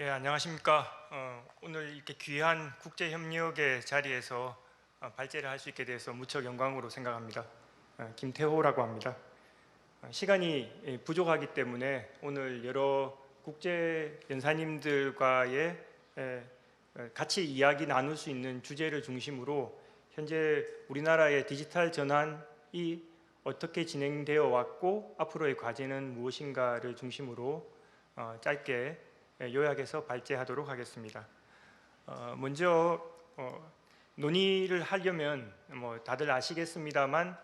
예, 안녕하십니까. 오늘 이렇게 귀한 국제협력의 자리에서 발제를 할 수 있게 돼서 무척 영광으로 생각합니다. 김태호라고 합니다. 시간이 부족하기 때문에 오늘 여러 국제 연사님들과의 같이 이야기 나눌 수 있는 주제를 중심으로 현재 우리나라의 디지털 전환이 어떻게 진행되어 왔고 앞으로의 과제는 무엇인가를 중심으로 짧게 요약해서 발제하도록 하겠습니다. 먼저 논의를 하려면 다들 아시겠습니다만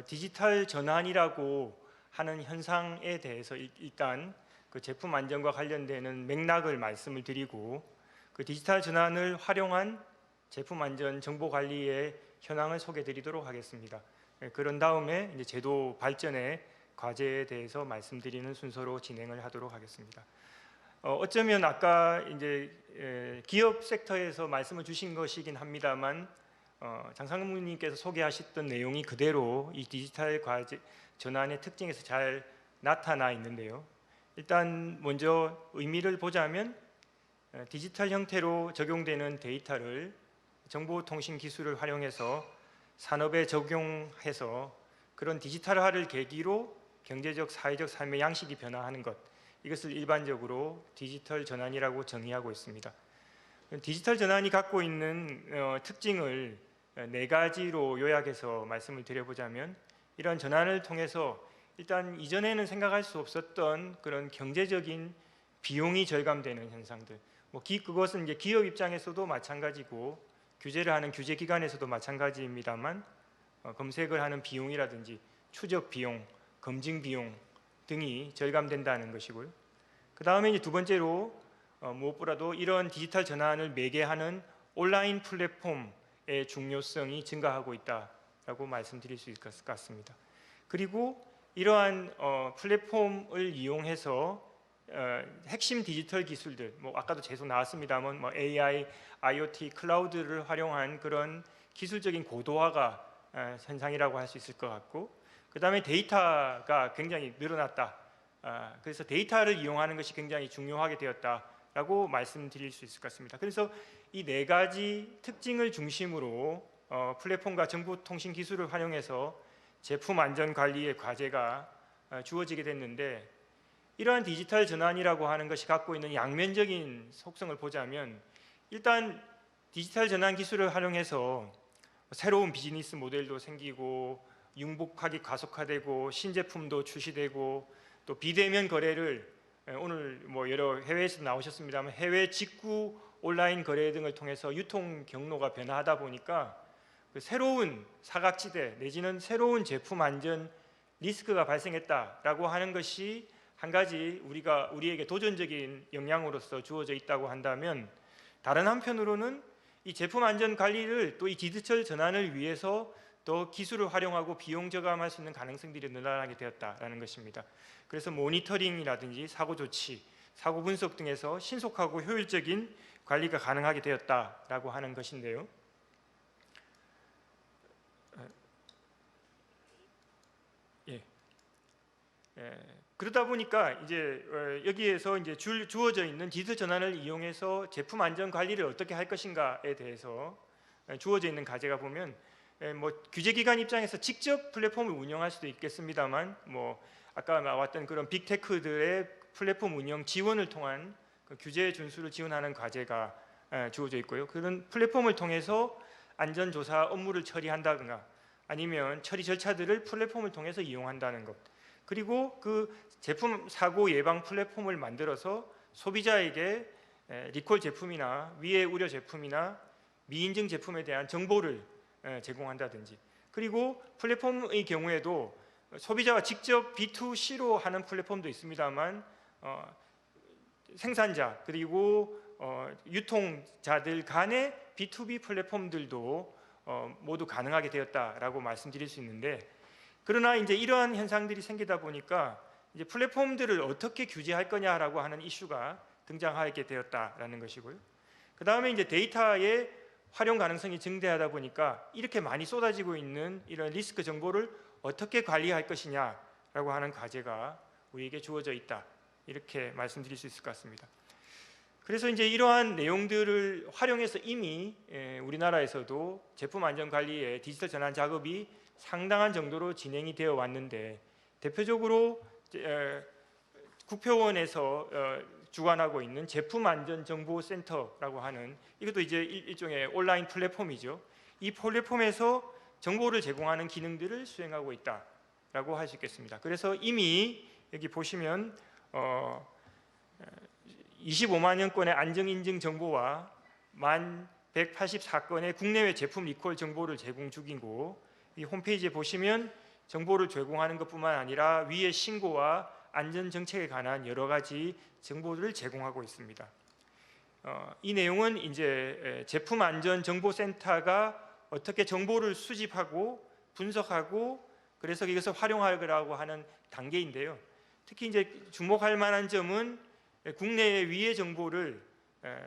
디지털 전환이라고 하는 현상에 대해서 일단 그 제품 안전과 관련되는 맥락을 말씀을 드리고 그 디지털 전환을 활용한 제품 안전 정보 관리의 현황을 소개해 드리도록 하겠습니다. 그런 다음에 이제 제도 발전의 과제에 대해서 말씀드리는 순서로 진행을 하도록 하겠습니다. 어쩌면 아까 이제 기업 섹터에서 말씀을 주신 것이긴 합니다만 장상무님께서 소개하셨던 내용이 그대로 이 디지털 과제 전환의 특징에서 잘 나타나 있는데요. 일단 먼저 의미를 보자면 디지털 형태로 적용되는 데이터를 정보통신 기술을 활용해서 산업에 적용해서 그런 디지털화를 계기로 경제적, 사회적 삶의 양식이 변화하는 것, 이것을 일반적으로 디지털 전환이라고 정의하고 있습니다. 디지털 전환이 갖고 있는 특징을 네 가지로 요약해서 말씀을 드려보자면, 이런 전환을 통해서 일단 이전에는 생각할 수 없었던 그런 경제적인 비용이 절감되는 현상들, 그것은 이제 기업 입장에서도 마찬가지고 규제를 하는 규제기관에서도 마찬가지입니다만 검색을 하는 비용이라든지 추적 비용, 검증 비용 등이 절감된다는 것이고요. 그 다음에 이제 두 번째로 무엇보다도 이런 디지털 전환을 매개하는 온라인 플랫폼의 중요성이 증가하고 있다라고 말씀드릴 수 있을 것 같습니다. 그리고 이러한 플랫폼을 이용해서 핵심 디지털 기술들, 아까도 계속 나왔습니다만 AI, IoT, 클라우드를 활용한 그런 기술적인 고도화가 현상이라고 할 수 있을 것 같고, 그 다음에 데이터가 굉장히 늘어났다. 그래서 데이터를 이용하는 것이 굉장히 중요하게 되었다라고 말씀드릴 수 있을 것 같습니다. 그래서 이 네 가지 특징을 중심으로 플랫폼과 정보통신 기술을 활용해서 제품 안전 관리의 과제가 주어지게 됐는데, 이러한 디지털 전환이라고 하는 것이 갖고 있는 양면적인 속성을 보자면, 일단 디지털 전환 기술을 활용해서 새로운 비즈니스 모델도 생기고 융복하기 가속화되고 신제품도 출시되고 또 비대면 거래를 오늘 여러 해외에서 나오셨습니다만 해외 직구 온라인 거래 등을 통해서 유통 경로가 변화하다 보니까 그 새로운 사각지대 내지는 새로운 제품 안전 리스크가 발생했다라고 하는 것이 한 가지 우리에게 도전적인 역량으로서 주어져 있다고 한다면, 다른 한편으로는 이 제품 안전 관리를 또 이 디지털 전환을 위해서 더 기술을 활용하고 비용 저감할 수 있는 가능성들이 늘어나게 되었다라는 것입니다. 그래서 모니터링이라든지 사고 조치, 사고 분석 등에서 신속하고 효율적인 관리가 가능하게 되었다라고 하는 것인데요. 그러다 보니까 이제 여기에서 이제 주어져 있는 디지털 전환을 이용해서 제품 안전 관리를 어떻게 할 것인가에 대해서 주어져 있는 과제가 보면, 규제기관 입장에서 직접 플랫폼을 운영할 수도 있겠습니다만, 아까 나왔던 그런 빅테크들의 플랫폼 운영 지원을 통한 그 규제 준수를 지원하는 과제가 주어져 있고요. 그런 플랫폼을 통해서 안전조사 업무를 처리한다거나 아니면 처리 절차들을 플랫폼을 통해서 이용한다는 것, 그리고 그 제품 사고 예방 플랫폼을 만들어서 소비자에게 리콜 제품이나 위해 우려 제품이나 미인증 제품에 대한 정보를 제공한다든지, 그리고 플랫폼의 경우에도 소비자가 직접 B2C로 하는 플랫폼도 있습니다만 생산자 그리고 유통자들 간의 B2B 플랫폼들도 모두 가능하게 되었다라고 말씀드릴 수 있는데, 그러나 이제 이러한 현상들이 생기다 보니까 이제 플랫폼들을 어떻게 규제할 거냐라고 하는 이슈가 등장하게 되었다라는 것이고요. 그 다음에 이제 데이터의 활용 가능성이 증대하다 보니까 이렇게 많이 쏟아지고 있는 이런 리스크 정보를 어떻게 관리할 것이냐라고 하는 과제가 우리에게 주어져 있다, 이렇게 말씀드릴 수 있을 것 같습니다. 그래서 이제 이러한 내용들을 활용해서 이미 우리나라에서도 제품 안전 관리의 디지털 전환 작업이 상당한 정도로 진행이 되어 왔는데, 대표적으로 국회의원에서 주관하고 있는 제품안전정보센터라고 하는, 이것도 이제 일종의 온라인 플랫폼이죠. 이 플랫폼에서 정보를 제공하는 기능들을 수행하고 있다라고 할 수 있겠습니다. 그래서 이미 여기 보시면 25만여 건의 안전인증 정보와 1,184건의 국내외 제품 리콜 정보를 제공 중이고, 이 홈페이지에 보시면 정보를 제공하는 것뿐만 아니라 위의 신고와 안전 정책에 관한 여러 가지 정보들을 제공하고 있습니다. 이 내용은 이제 제품 안전 정보센터가 어떻게 정보를 수집하고 분석하고 그래서 이것을 활용하려고 하는 단계인데요. 특히 이제 주목할 만한 점은 국내의 위의 정보를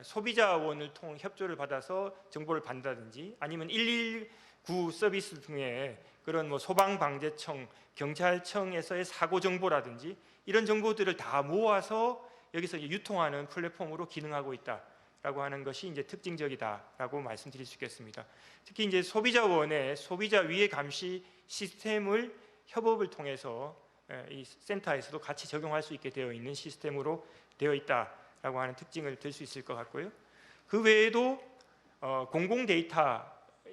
소비자원을 통해 협조를 받아서 정보를 받는다든지, 아니면 119 서비스 등의 그런 소방방재청, 경찰청에서의 사고 정보라든지 이런 정보들을 다 모아서 여기서 유통하는 플랫폼으로 기능하고 있다라고 하는 것이 이제 특징적이다라고 말씀드릴 수 있겠습니다. 특히 이제 소비자원의 소비자 위해 감시 시스템을 협업을 통해서 이 센터에서도 같이 적용할 수 있게 되어 있는 시스템으로 되어 있다라고 하는 특징을 들 수 있을 것 같고요. 그 외에도 공공 데이터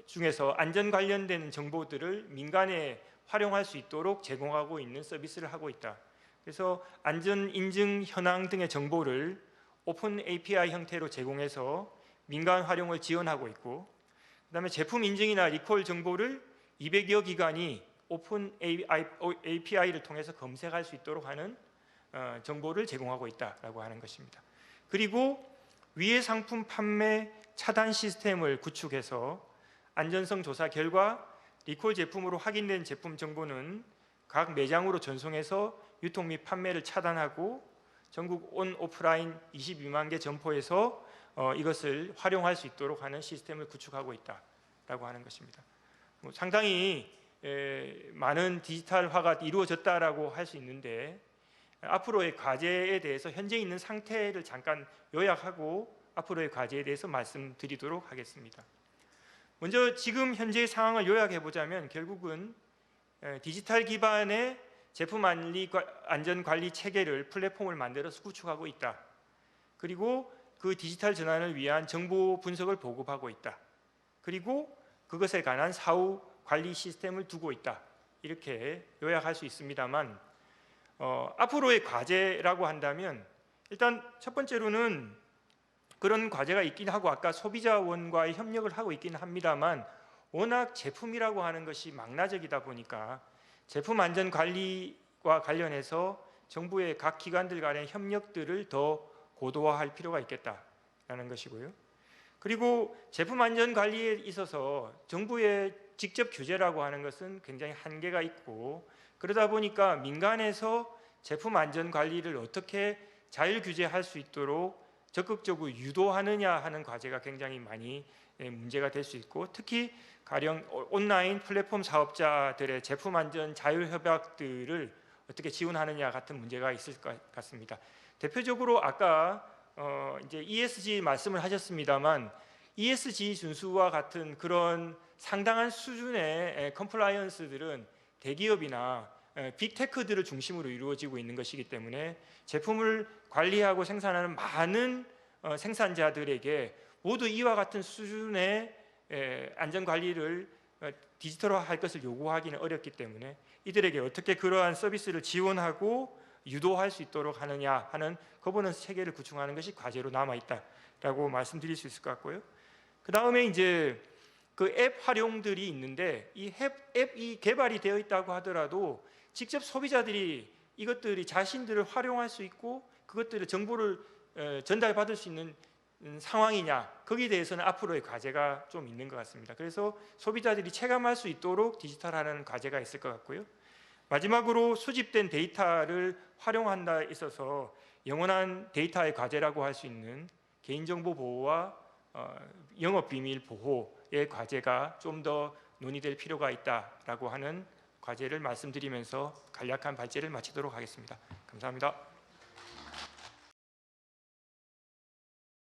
중에서 안전 관련된 정보들을 민간에 활용할 수 있도록 제공하고 있는 서비스를 하고 있다. 그래서 안전 인증 현황 등의 정보를 오픈 API 형태로 제공해서 민간 활용을 지원하고 있고, 그다음에 제품 인증이나 리콜 정보를 200여 기관이 오픈 API를 통해서 검색할 수 있도록 하는 정보를 제공하고 있다라고 하는 것입니다. 그리고 위의 상품 판매 차단 시스템을 구축해서 안전성 조사 결과 리콜 제품으로 확인된 제품 정보는 각 매장으로 전송해서 유통 및 판매를 차단하고 전국 온 오프라인 22만 개 점포에서 이것을 활용할 수 있도록 하는 시스템을 구축하고 있다라고 하는 것입니다. 상당히 많은 디지털화가 이루어졌다라고 할 수 있는데, 앞으로의 과제에 대해서 현재 있는 상태를 잠깐 요약하고 앞으로의 과제에 대해서 말씀드리도록 하겠습니다. 먼저 지금 현재의 상황을 요약해 보자면, 결국은 디지털 기반의 제품 안전 관리 체계를 플랫폼을 만들어서 구축하고 있다. 그리고 그 디지털 전환을 위한 정보 분석을 보급하고 있다. 그리고 그것에 관한 사후 관리 시스템을 두고 있다. 이렇게 요약할 수 있습니다만, 앞으로의 과제라고 한다면 일단 첫 번째로는 그런 과제가 있긴 하고 아까 소비자원과의 협력을 하고 있긴 합니다만, 워낙 제품이라고 하는 것이 망라적이다 보니까 제품 안전 관리와 관련해서 정부의 각 기관들 간의 협력들을 더 고도화할 필요가 있겠다라는 것이고요. 그리고 제품 안전 관리에 있어서 정부의 직접 규제라고 하는 것은 굉장히 한계가 있고, 그러다 보니까 민간에서 제품 안전 관리를 어떻게 자율 규제할 수 있도록 적극적으로 유도하느냐 하는 과제가 굉장히 많이 문제가 될 수 있고, 특히 가령 온라인 플랫폼 사업자들의 제품 안전 자율 협약들을 어떻게 지원하느냐 같은 문제가 있을 것 같습니다. 대표적으로 아까 이제 ESG 말씀을 하셨습니다만, ESG 준수와 같은 그런 상당한 수준의 컴플라이언스들은 대기업이나 빅테크들을 중심으로 이루어지고 있는 것이기 때문에 제품을 관리하고 생산하는 많은 생산자들에게 모두 이와 같은 수준의 안전 관리를 디지털화할 것을 요구하기는 어렵기 때문에 이들에게 어떻게 그러한 서비스를 지원하고 유도할 수 있도록 하느냐 하는 거버넌스 체계를 구축하는 것이 과제로 남아 있다라고 말씀드릴 수 있을 것 같고요. 그 다음에 이제 그 앱 활용들이 있는데, 이 앱이 개발이 되어 있다고 하더라도 직접 소비자들이 이것들이 자신들을 활용할 수 있고 그것들의 정보를 전달받을 수 있는 상황이냐, 거기에 대해서는 앞으로의 과제가 좀 있는 것 같습니다. 그래서 소비자들이 체감할 수 있도록 디지털화하는 과제가 있을 것 같고요. 마지막으로 수집된 데이터를 활용한다 있어서 영원한 데이터의 과제라고 할 수 있는 개인정보 보호와 영업비밀 보호의 과제가 좀 더 논의될 필요가 있다라고 하는 과제를 말씀드리면서 간략한 발제를 마치도록 하겠습니다. 감사합니다.